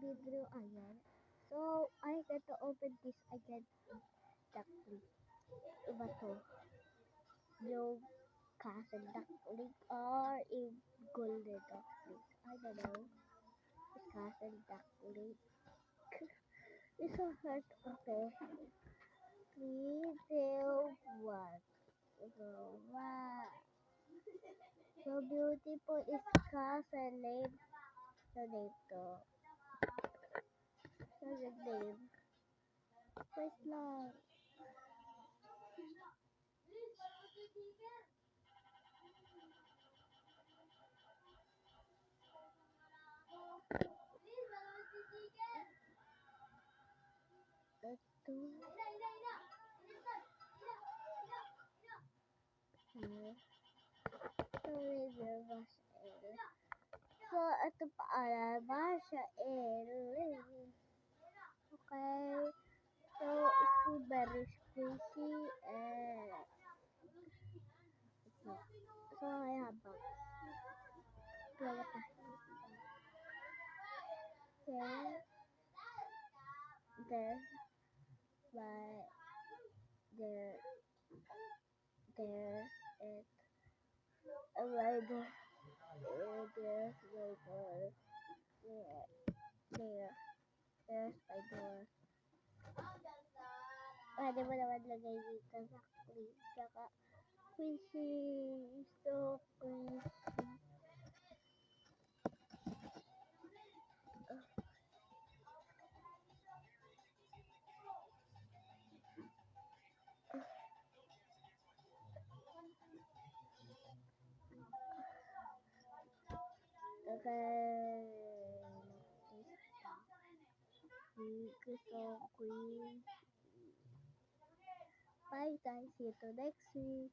video again. So, I get to open this again duckling. Iba to. Yung castle duckling or in golden duckling. I don't know. It's castle duckling. It's so hard. Okay. 3, 2, 1. So, wow. So beautiful is castle name. So name to. So the name. Wait lang. Ito. So, ito paalam, Masha El. Okay. So, strawberry squishy and so I have box. Okay. There. But there. There. It. Right there. There's my door. There. There. There's my door. Pwede mo naman lagay dito sa clean. Tsaka squishy. So squishy. Okay. So squishy. Bye guys. See you to next week.